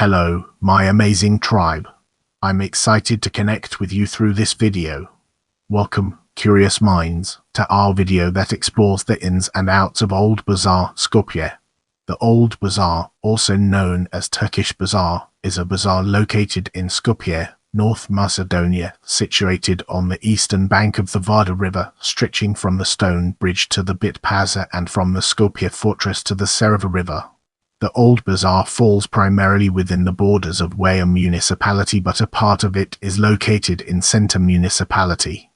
Hello, my amazing tribe. I'm excited to connect with you through this video. Welcome, curious minds, to our video that explores the ins and outs of Old Bazaar, Skopje. The Old Bazaar, also known as Turkish Bazaar, is a bazaar located in Skopje, North Macedonia, situated on the eastern bank of the Vardar River, stretching from the stone bridge to the Bit-Pazar and from the Skopje Fortress to the Serava River. The Old Bazaar falls primarily within the borders of Čair Municipality, but a part of it is located in Centar Municipality.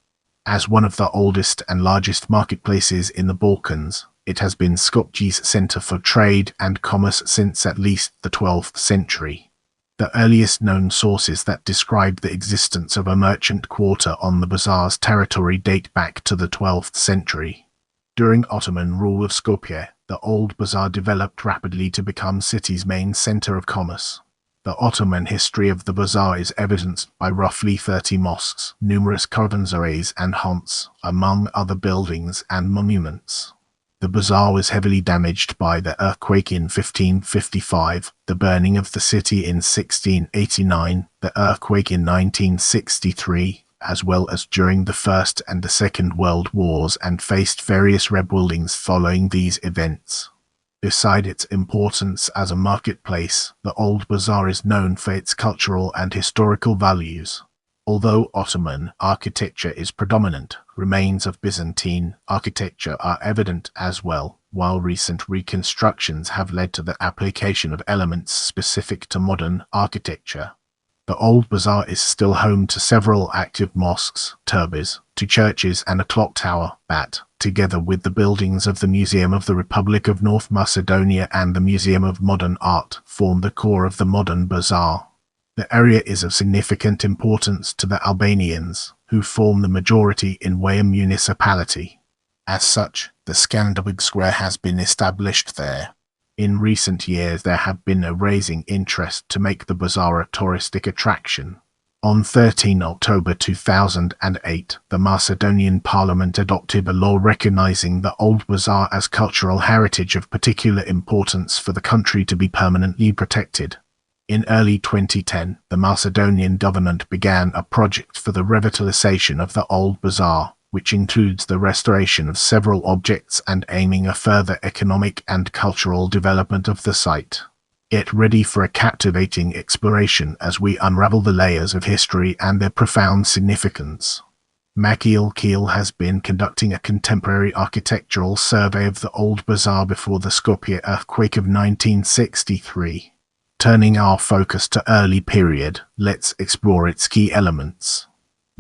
As one of the oldest and largest marketplaces in the Balkans, it has been Skopje's center for trade and commerce since at least the 12th century. The earliest known sources that describe the existence of a merchant quarter on the bazaar's territory date back to the 12th century. During Ottoman rule of Skopje, the Old Bazaar developed rapidly to become city's main center of commerce. The Ottoman history of the bazaar is evidenced by roughly 30 mosques, numerous caravanserais and haunts, among other buildings and monuments. The bazaar was heavily damaged by the earthquake in 1555, the burning of the city in 1689, the earthquake in 1963, as well as during the First and the Second World Wars, and faced various rebuildings following these events. Beside its importance as a marketplace, the Old Bazaar is known for its cultural and historical values. Although Ottoman architecture is predominant, remains of Byzantine architecture are evident as well, while recent reconstructions have led to the application of elements specific to modern architecture. The Old Bazaar is still home to several active mosques, türbes, two churches and a clock tower that, together with the buildings of the Museum of the Republic of North Macedonia and the Museum of Modern Art, form the core of the modern bazaar. The area is of significant importance to the Albanians, who form the majority in Čair Municipality. As such, the Skanderbeg Square has been established there. In recent years there have been a rising interest to make the bazaar a touristic attraction. On 13 October 2008, the Macedonian Parliament adopted a law recognizing the Old Bazaar as cultural heritage of particular importance for the country to be permanently protected. In early 2010, the Macedonian government began a project for the revitalization of the Old Bazaar, which includes the restoration of several objects and aiming a further economic and cultural development of the site. Get ready for a captivating exploration as we unravel the layers of history and their profound significance. Makiel Keel has been conducting a contemporary architectural survey of the Old Bazaar before the Skopje earthquake of 1963. Turning our focus to early period, let's explore its key elements.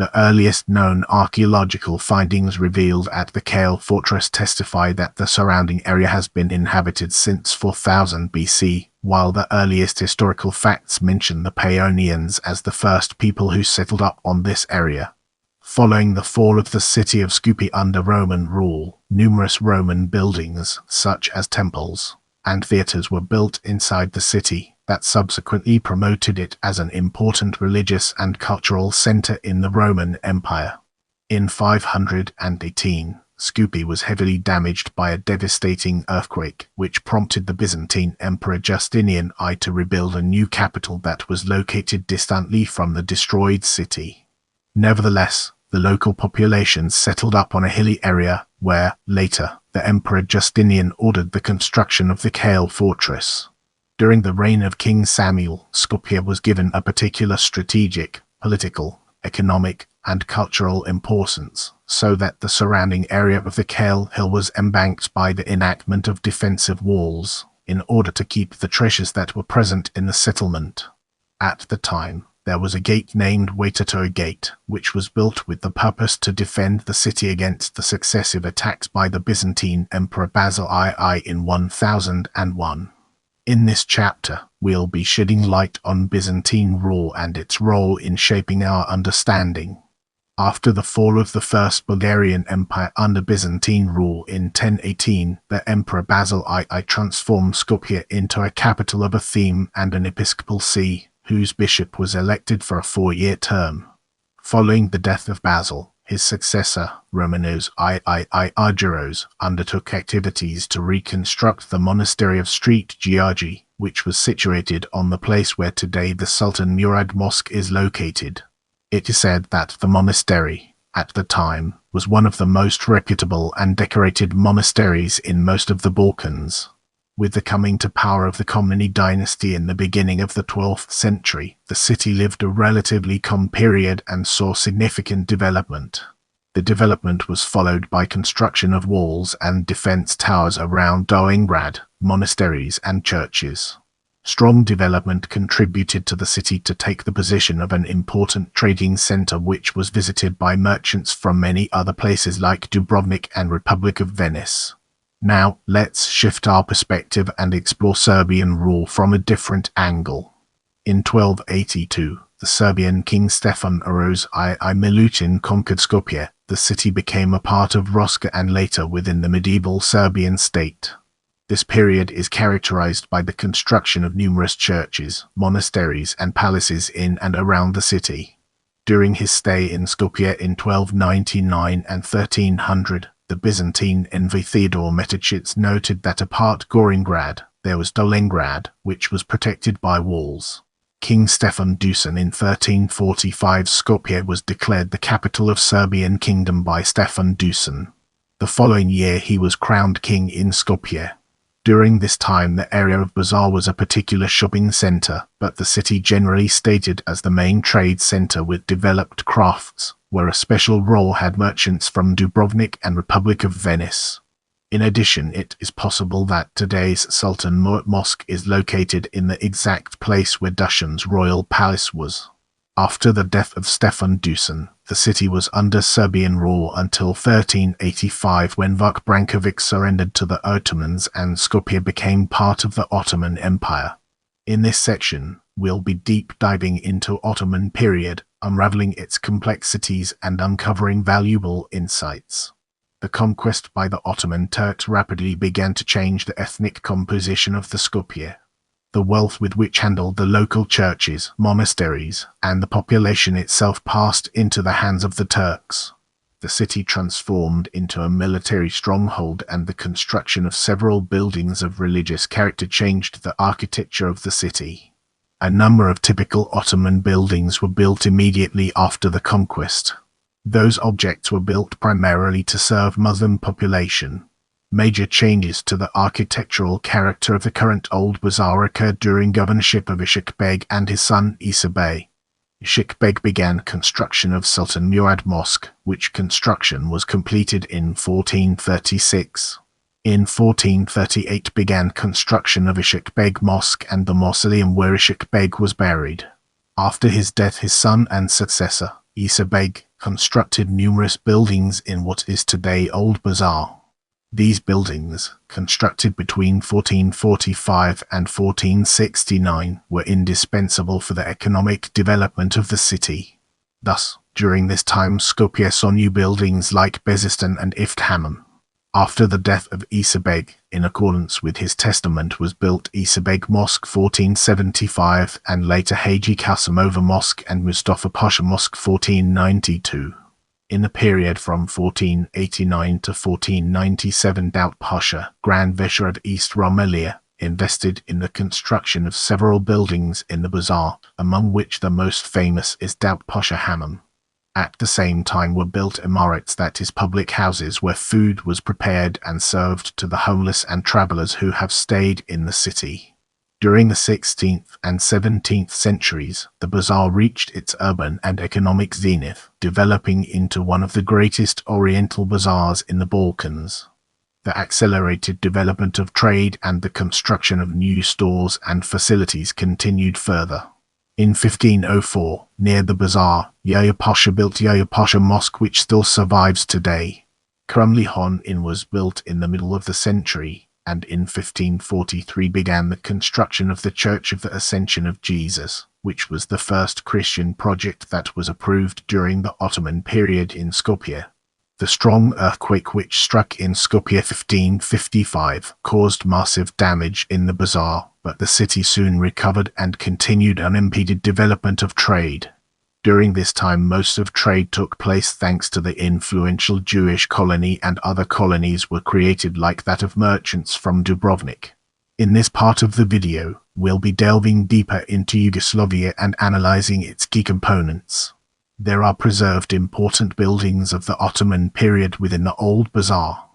The earliest known archaeological findings revealed at the Čair Fortress testify that the surrounding area has been inhabited since 4000 BC, while the earliest historical facts mention the Paeonians as the first people who settled up on this area. Following the fall of the city of Skopje under Roman rule, numerous Roman buildings, such as temples and theatres, were built inside the city that subsequently promoted it as an important religious and cultural center in the Roman Empire. In 518, Skopje was heavily damaged by a devastating earthquake, which prompted the Byzantine Emperor Justinian I to rebuild a new capital that was located distantly from the destroyed city. Nevertheless, the local population settled up on a hilly area where, later, the Emperor Justinian ordered the construction of the Čair Fortress. During the reign of King Samuel, Skopje was given a particular strategic, political, economic, and cultural importance, so that the surrounding area of the Čair Hill was embanked by the enactment of defensive walls, in order to keep the treasures that were present in the settlement. At the time, there was a gate named Waitato Gate, which was built with the purpose to defend the city against the successive attacks by the Byzantine Emperor Basil II in 1001. In this chapter, we'll be shedding light on Byzantine rule and its role in shaping our understanding. After the fall of the First Bulgarian Empire under Byzantine rule in 1018, the Emperor Basil II transformed Skopje into a capital of a theme and an episcopal see, whose bishop was elected for a 4-year term. Following the death of Basil, his successor, Romanos II Argyros, undertook activities to reconstruct the monastery of St. Georgi, which was situated on the place where today the Sultan Murad Mosque is located. It is said that the monastery, at the time, was one of the most reputable and decorated monasteries in most of the Balkans. With the coming to power of the Komneni dynasty in the beginning of the 12th century, the city lived a relatively calm period and saw significant development. The development was followed by construction of walls and defense towers around Doingrad, monasteries and churches. Strong development contributed to the city to take the position of an important trading center which was visited by merchants from many other places like Dubrovnik and Republic of Venice. Now, let's shift our perspective and explore Serbian rule from a different angle. In 1282, the Serbian king Stefan Uroš I Milutin conquered Skopje. The city became a part of Roska and later within the medieval Serbian state. This period is characterized by the construction of numerous churches, monasteries and palaces in and around the city. During his stay in Skopje in 1299 and 1300, the Byzantine envoy Theodore Metichitz noted that apart Goringrad, there was Dolengrad, which was protected by walls. King Stefan Dusan in 1345 Skopje was declared the capital of Serbian kingdom by Stefan Dusan. The following year he was crowned king in Skopje. During this time the area of Bazaar was a particular shopping center, but the city generally stated as the main trade center with developed crafts, where a special role had merchants from Dubrovnik and Republic of Venice. In addition, it is possible that today's Sultan Murad Mosque is located in the exact place where Dušan's royal palace was. After the death of Stefan Dusan, the city was under Serbian rule until 1385 when Vuk Branković surrendered to the Ottomans and Skopje became part of the Ottoman Empire. In this section, we'll be deep diving into Ottoman period, unraveling its complexities and uncovering valuable insights. The conquest by the Ottoman Turks rapidly began to change the ethnic composition of the Skopje. The wealth with which handled the local churches, monasteries, and the population itself passed into the hands of the Turks. The city transformed into a military stronghold and the construction of several buildings of religious character changed the architecture of the city. A number of typical Ottoman buildings were built immediately after the conquest. Those objects were built primarily to serve Muslim population. Major changes to the architectural character of the current Old Bazaar occurred during governorship of Ishak Beg and his son Isa Bey. Ishak Beg began construction of Sultan Murad Mosque, which construction was completed in 1436. In 1438 began construction of Ishak Beg Mosque and the mausoleum where Ishak Beg was buried. After his death his son and successor, Isa Beg, constructed numerous buildings in what is today Old Bazaar. These buildings, constructed between 1445 and 1469, were indispensable for the economic development of the city. Thus, during this time Skopje saw new buildings like Bezistan and Iftahamam. After the death of Isa Beg, in accordance with his testament was built Isa Beg Mosque 1475 and later Hagi Kasimova Mosque and Mustafa Pasha Mosque 1492. In the period from 1489 to 1497 Davut Pasha, Grand Vizier of East Rumelia, invested in the construction of several buildings in the bazaar, among which the most famous is Davut Pasha Hamam. At the same time were built imarats, that is public houses where food was prepared and served to the homeless and travelers who have stayed in the city. During the 16th and 17th centuries, the bazaar reached its urban and economic zenith, developing into one of the greatest oriental bazaars in the Balkans. The accelerated development of trade and the construction of new stores and facilities continued further. In 1504, near the bazaar, Yahya Pasha built Yahya Pasha Mosque, which still survives today. Krumlihon Inn was built in the middle of the century, and in 1543 began the construction of the Church of the Ascension of Jesus, which was the first Christian project that was approved during the Ottoman period in Skopje. The strong earthquake which struck in Skopje 1555 caused massive damage in the bazaar, but the city soon recovered and continued unimpeded development of trade. During this time most of trade took place thanks to the influential Jewish colony, and other colonies were created like that of merchants from Dubrovnik. In this part of the video, we'll be delving deeper into Yugoslavia and analyzing its key components. There are preserved important buildings of the Ottoman period within the Old Bazaar.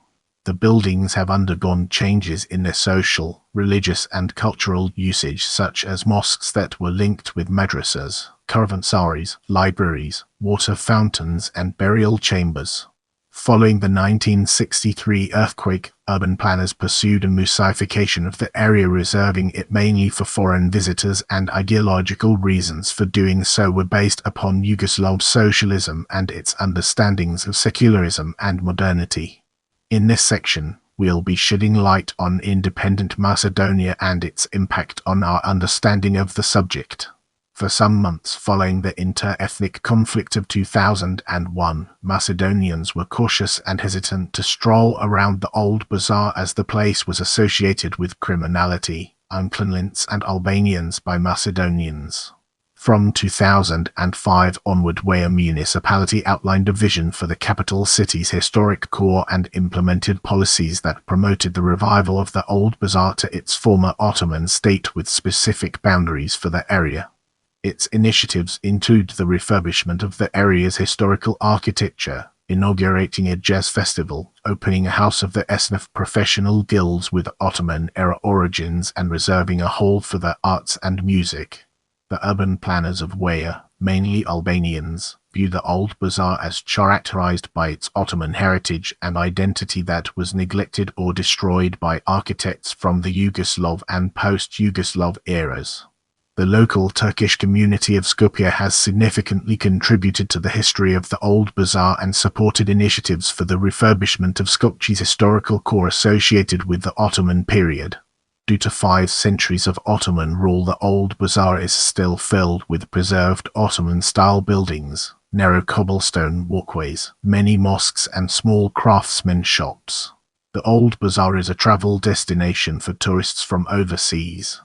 The buildings have undergone changes in their social, religious and cultural usage, such as mosques that were linked with madrasas, caravansaries, libraries, water fountains and burial chambers. Following the 1963 earthquake, urban planners pursued a Museification of the area, reserving it mainly for foreign visitors, and ideological reasons for doing so were based upon Yugoslav socialism and its understandings of secularism and modernity. In this section, we'll be shedding light on independent Macedonia and its impact on our understanding of the subject. For some months following the inter-ethnic conflict of 2001, Macedonians were cautious and hesitant to stroll around the Old Bazaar, as the place was associated with criminality, uncleanliness and Albanians by Macedonians. From 2005 onward, Čair Municipality outlined a vision for the capital city's historic core and implemented policies that promoted the revival of the Old Bazaar to its former Ottoman state with specific boundaries for the area. Its initiatives include the refurbishment of the area's historical architecture, inaugurating a jazz festival, opening a house of the esnaf professional guilds with Ottoman-era origins, and reserving a hall for the arts and music. The urban planners of Čair, mainly Albanians, view the Old Bazaar as characterized by its Ottoman heritage and identity that was neglected or destroyed by architects from the Yugoslav and post-Yugoslav eras. The local Turkish community of Skopje has significantly contributed to the history of the Old Bazaar and supported initiatives for the refurbishment of Skopje's historical core associated with the Ottoman period. Due to 5 centuries of Ottoman rule, the Old Bazaar is still filled with preserved Ottoman-style buildings, narrow cobblestone walkways, many mosques and small craftsmen shops. The Old Bazaar is a travel destination for tourists from overseas.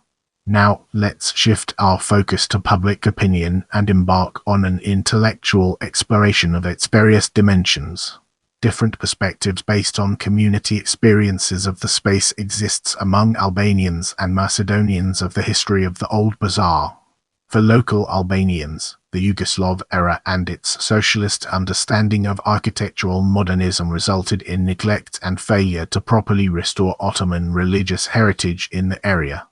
Now, let's shift our focus to public opinion and embark on an intellectual exploration of its various dimensions. Different perspectives based on community experiences of the space exists among Albanians and Macedonians of the history of the Old Bazaar. For local Albanians, the Yugoslav era and its socialist understanding of architectural modernism resulted in neglect and failure to properly restore Ottoman religious heritage in the area.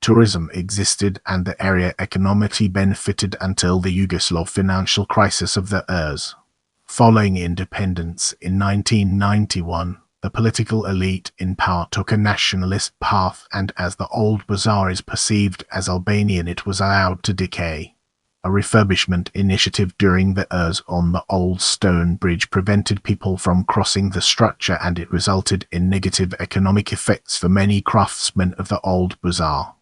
Tourism existed and the area economically benefited until the Yugoslav financial crisis of the years. Following independence in 1991, the political elite in power took a nationalist path, and as the Old Bazaar is perceived as Albanian, it was allowed to decay. A refurbishment initiative during the years on the old stone bridge prevented people from crossing the structure, and it resulted in negative economic effects for many craftsmen of the Old Bazaar.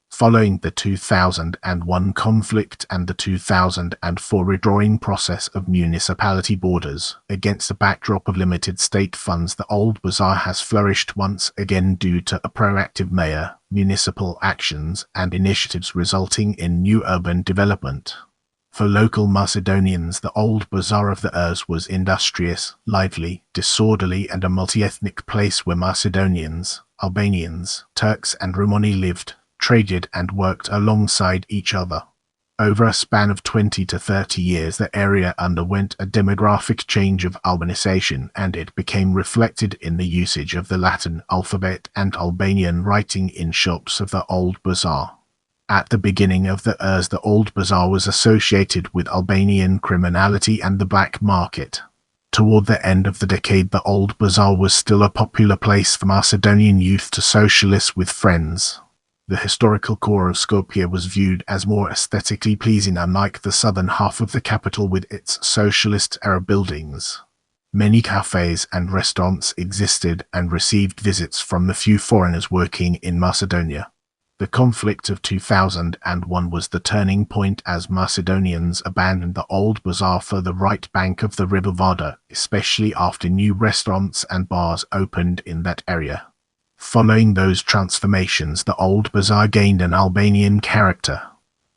Following the 2001 conflict and the 2004 redrawing process of municipality borders, against a backdrop of limited state funds, the Old Bazaar has flourished once again due to a proactive mayor, municipal actions and initiatives resulting in new urban development. For local Macedonians, the Old Bazaar of the years was industrious, lively, disorderly and a multi-ethnic place where Macedonians, Albanians, Turks and Romani lived, traded and worked alongside each other. Over a span of 20 to 30 years, the area underwent a demographic change of urbanization, and it became reflected in the usage of the Latin alphabet and Albanian writing in shops of the Old Bazaar. At the beginning of the years, the Old Bazaar was associated with Albanian criminality and the black market. Toward the end of the decade, the Old Bazaar was still a popular place for Macedonian youth to socialize with friends. The historical core of Skopje was viewed as more aesthetically pleasing, unlike the southern half of the capital with its socialist-era buildings. Many cafes and restaurants existed and received visits from the few foreigners working in Macedonia. The conflict of 2001 was the turning point, as Macedonians abandoned the Old Bazaar for the right bank of the River Vardar, especially after new restaurants and bars opened in that area. Following those transformations, the Old Bazaar gained an Albanian character.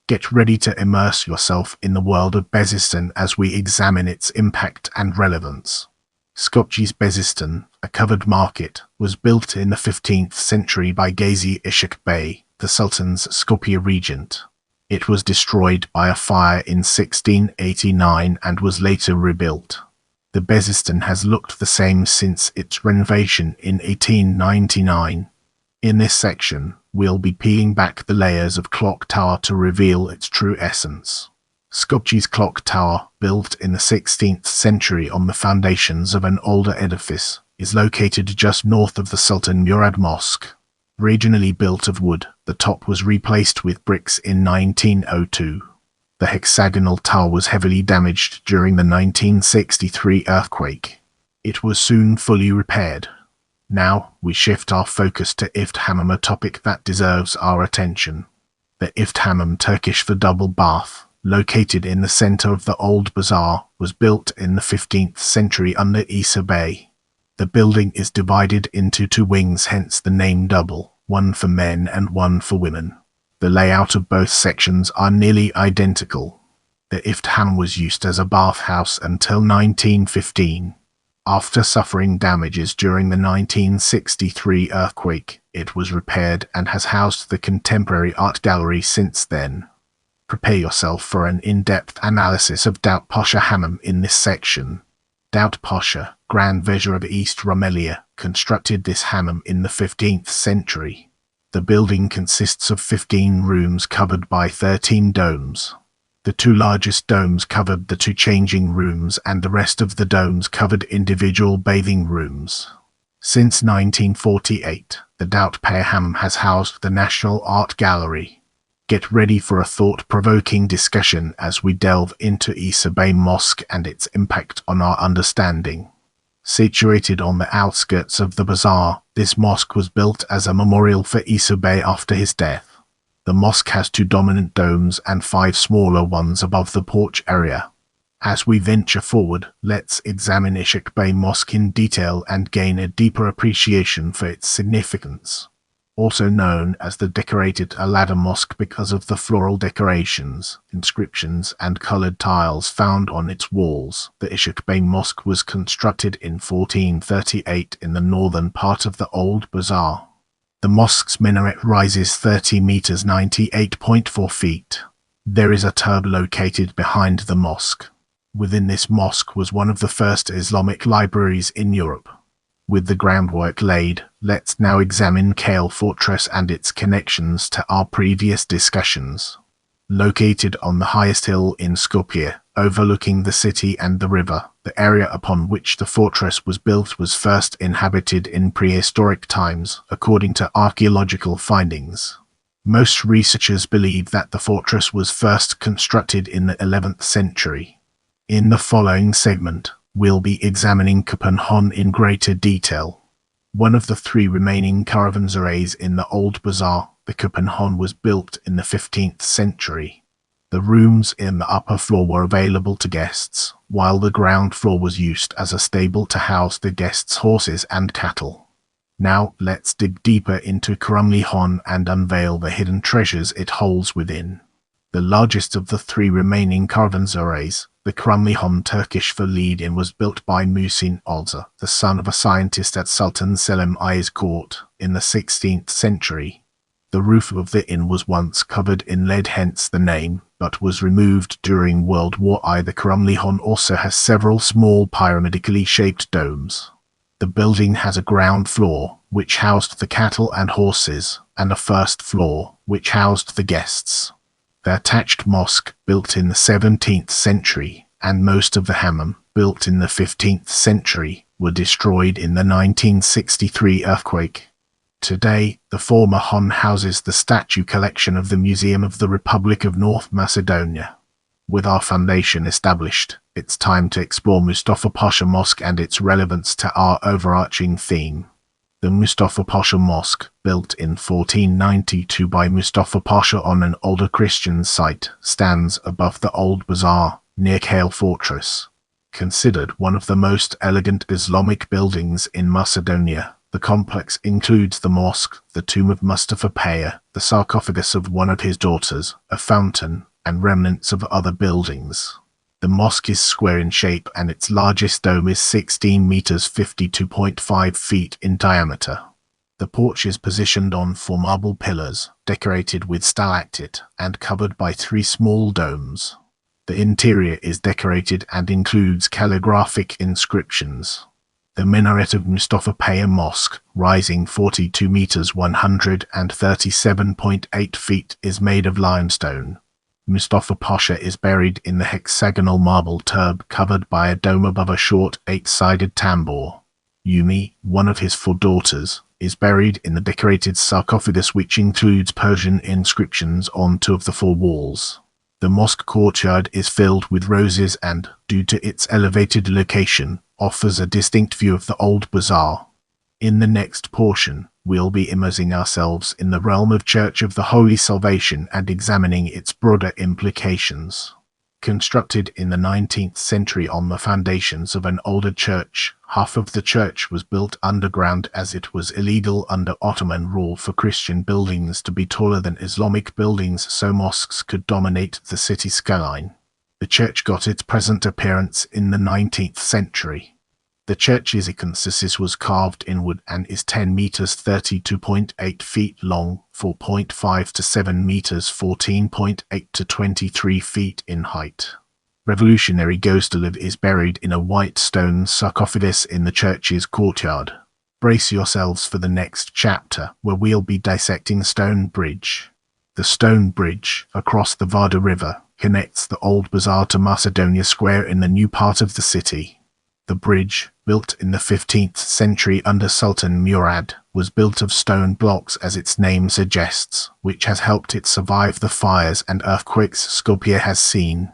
Get ready to immerse yourself in the world of Byzantine as we examine its impact and relevance. Skopje's Byzantine, a covered market, was built in the 15th century by Gazi Ishak Bey, the Sultan's Skopje regent. It was destroyed by a fire in 1689 and was later rebuilt. The Bezistan has looked the same since its renovation in 1899. In this section, we'll be peeling back the layers of Clock Tower to reveal its true essence. Skopje's Clock Tower, built in the 16th century on the foundations of an older edifice, is located just north of the Sultan Murad Mosque. Originally built of wood, the top was replaced with bricks in 1902. The hexagonal tower was heavily damaged during the 1963 earthquake. It was soon fully repaired. Now, we shift our focus to Ift Hamam, a topic that deserves our attention. The Ift Hamam, Turkish for double bath, located in the center of the Old Bazaar, was built in the 15th century under Isa Bey. The building is divided into two wings, hence the name double, one for men and one for women. The layout of both sections are nearly identical. The Ift Hamam was used as a bathhouse until 1915. After suffering damages during the 1963 earthquake, it was repaired and has housed the contemporary art gallery since then. Prepare yourself for an in-depth analysis of Davut Pasha Hamam in this section. Davut Pasha, Grand Vizier of East Rumelia, constructed this hammam in the 15th century. The building consists of 15 rooms covered by 13 domes. The two largest domes covered the two changing rooms and the rest of the domes covered individual bathing rooms. Since 1948, the Davut Pasha Hamam has housed the National Art Gallery. Get ready for a thought-provoking discussion as we delve into Isa Bey Mosque and its impact on our understanding. Situated on the outskirts of the bazaar, this mosque was built as a memorial for Isa Bey after his death. The mosque has two dominant domes and 5 smaller ones above the porch area. As we venture forward, let's examine Ishak Bey Mosque in detail and gain a deeper appreciation for its significance. Also known as the decorated Alada Mosque because of the floral decorations, inscriptions and colored tiles found on its walls, the Ishak Bey Mosque was constructed in 1438 in the northern part of the Old Bazaar. The mosque's minaret rises 30 meters (98.4 feet). There is a turb located behind the mosque. Within this mosque was one of the first Islamic libraries in Europe. With the groundwork laid, let's now examine Čair Fortress and its connections to our previous discussions. Located on the highest hill in Skopje, overlooking the city and the river, the area upon which the fortress was built was first inhabited in prehistoric times, according to archaeological findings. Most researchers believe that the fortress was first constructed in the 11th century. In the following segment, we'll be examining Kapanhon in greater detail. One of the 3 remaining caravanserais in the Old Bazaar, the Kapanhon was built in the 15th century. The rooms in the upper floor were available to guests, while the ground floor was used as a stable to house the guests' horses and cattle. Now let's dig deeper into Kapanhon and unveil the hidden treasures it holds within. The largest of the 3 remaining caravanserais, the Kapanhon Turkish for lead-in, was built by Muhsin Olza, the son of a scientist at Sultan Selim I's court, in the 16th century. The roof of the inn was once covered in lead, hence the name, but was removed during World War I. The Kapanhon also has several small pyramidically shaped domes. The building has a ground floor, which housed the cattle and horses, and a first floor, which housed the guests. The attached mosque, built in the 17th century, and most of the hammam, built in the 15th century, were destroyed in the 1963 earthquake. Today, the former hon houses the statue collection of the Museum of the Republic of North Macedonia. With our foundation established, it's time to explore Mustafa Pasha Mosque and its relevance to our overarching theme. The Mustafa Pasha Mosque, built in 1492 by Mustafa Pasha on an older Christian site, stands above the Old Bazaar, near Čair Fortress. Considered one of the most elegant Islamic buildings in Macedonia, the complex includes the mosque, the tomb of Mustafa Pasha, the sarcophagus of one of his daughters, a fountain, and remnants of other buildings. The mosque is square in shape and its largest dome is 16 meters 52.5 feet in diameter. The porch is positioned on 4 marble pillars, decorated with stalactite and covered by 3 small domes. The interior is decorated and includes calligraphic inscriptions. The minaret of Mustafa Pasha Mosque, rising 42 meters 137.8 feet, is made of limestone. Mustafa Pasha is buried in the hexagonal marble turb covered by a dome above a short 8-sided tambour. Yumi, one of his 4 daughters, is buried in the decorated sarcophagus which includes Persian inscriptions on 2 of the 4 walls. The mosque courtyard is filled with roses and, due to its elevated location, offers a distinct view of the Old Bazaar. In the next portion, we'll be immersing ourselves in the realm of Church of the Holy Salvation and examining its broader implications. Constructed in the 19th century on the foundations of an older church, half of the church was built underground as it was illegal under Ottoman rule for Christian buildings to be taller than Islamic buildings so mosques could dominate the city skyline. The church got its present appearance in the 19th century. The church's iconoclastis was carved in wood and is 10 meters 32.8 feet long, 4.5 to 7 meters 14.8 to 23 feet in height. Revolutionary Gostoliv is buried in a white stone sarcophagus in the church's courtyard. Brace yourselves for the next chapter, where we'll be dissecting Stone Bridge. The stone bridge, across the Vardar River, connects the Old Bazaar to Macedonia Square in the new part of the city. The bridge, built in the 15th century under Sultan Murad, was built of stone blocks as its name suggests, which has helped it survive the fires and earthquakes Skopje has seen.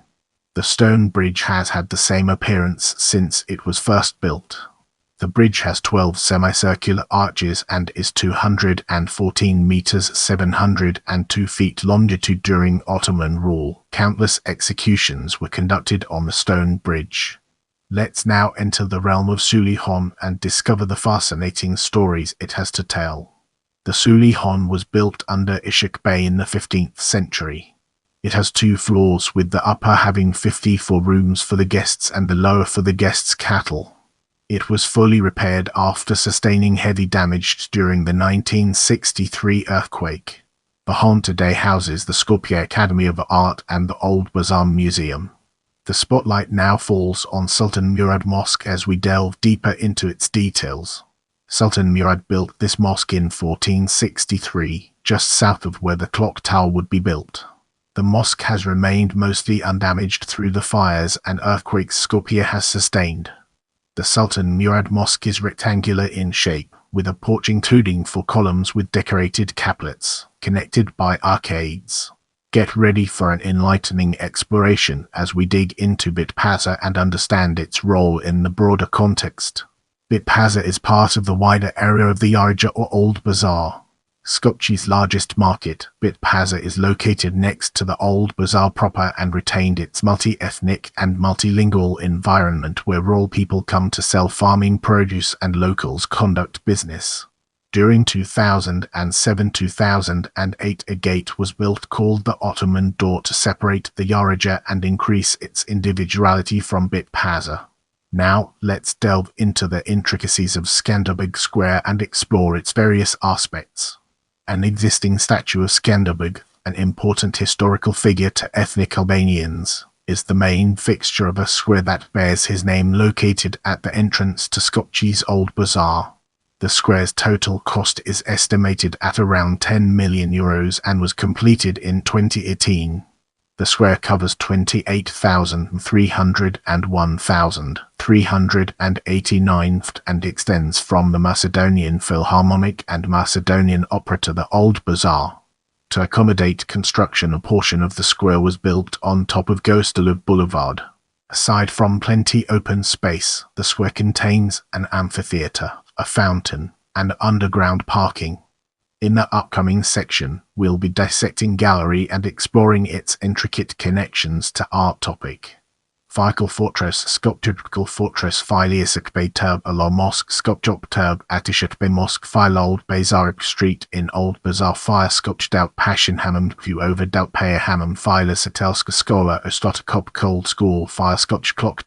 The stone bridge has had the same appearance since it was first built. The bridge has 12 semicircular arches and is 214 meters 702 feet longitude. During Ottoman rule, countless executions were conducted on the stone bridge. Let's now enter the realm of Suleyhon and discover the fascinating stories it has to tell. The Suleyhon was built under Ishak Bey in the 15th century. It has 2 floors, with the upper having 54 rooms for the guests and the lower for the guests' cattle. It was fully repaired after sustaining heavy damage during the 1963 earthquake. The hall today houses the Skopje Academy of Art and the Old Bazaar Museum. The spotlight now falls on Sultan Murad Mosque as we delve deeper into its details. Sultan Murad built this mosque in 1463, just south of where the clock tower would be built. The mosque has remained mostly undamaged through the fires and earthquakes Skopje has sustained. The Sultan Murad Mosque is rectangular in shape, with a porch including 4 columns with decorated caplets, connected by arcades. Get ready for an enlightening exploration as we dig into Bit-Pazar and understand its role in the broader context. Bit-Pazar is part of the wider area of the Yarija or Old Bazaar. Skopje's largest market, Bit-Pazar, is located next to the Old Bazaar proper and retained its multi-ethnic and multilingual environment where rural people come to sell farming produce and locals conduct business. During 2007-2008, a gate was built called the Ottoman Door to separate the Yarija and increase its individuality from Bit-Pazar. Now, let's delve into the intricacies of Skanderbeg Square and explore its various aspects. An existing statue of Skanderbeg, an important historical figure to ethnic Albanians, is the main fixture of a square that bears his name, located at the entrance to Skopje's Old Bazaar. The square's total cost is estimated at around €10 million and was completed in 2018. The square covers 28,300 and 1,389 ft and extends from the Macedonian Philharmonic and Macedonian Opera to the Old Bazaar. To accommodate construction, a portion of the square was built on top of Gostoliv Boulevard. Aside from plenty open space, the square contains an amphitheatre, a fountain, and underground parking. In the upcoming section, we'll be dissecting gallery and exploring its intricate connections to art topic. Skopje Fortress, Skopje Fortress, Filiasak Bay Turb, Along Mosque, Skopje Turb, Atishat Bay Mosque, File Old Bazaar Street in Old Bazaar, Fire Skopje Dout Passion Hammam, View over Dout Paya Hammam, File Satelska Skola, Ostotakop Cold School, Fire Skopje Clock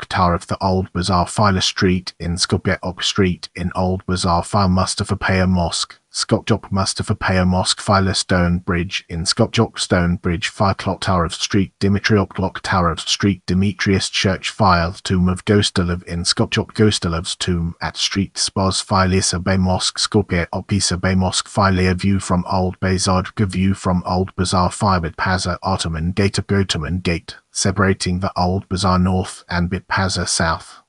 Tower of the Old Bazaar, File Street in Skopje Op Street in Old Bazaar, File Mustafa Paya Mosque, Skopje Mustafa Paya Mosque, File Stone Bridge in Skopje Stone Bridge, Fire Clock Tower of Street, Dimitriop Clock Tower of Street, Demetrius Church, File Tomb of Gostilov in Skopje Gostilov's Tomb at Street, Spos Filisa Bay Mosque, Skopje Opisa Bay Mosque, Filea View from Old Bazaar, View from Old Bazaar, Fire Bit-Pazar, Ottoman Gate of Ottoman Gate, separating the Old Bazaar north and Bit-Pazar south.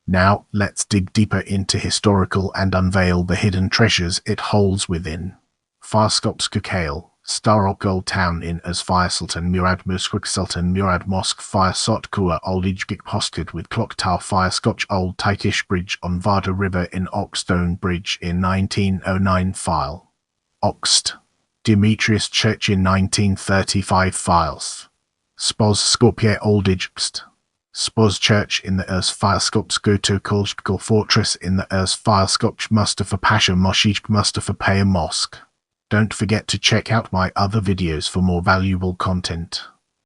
Now, let's dig deeper into historical and unveil the hidden treasures it holds within. Fire Skopje Kale, Starok Old Town in as Fire Sultan Murad Muskrik Sultan Murad Mosque, Fire Sotkua Old Ijgik posted with Clock Tower, Fire Skopje Old Turkish Bridge on Vardar River in Oxstone Bridge in 1909, File Oxt, Demetrius Church in 1935, Files Spos Skopje Old Ijgst, Spos Church in the Fire Skopje Fortress in the Fire Skopje Mustafa Pasha Mosque, Mustafa Paya Mosque. Don't forget to check out my other videos for more valuable content.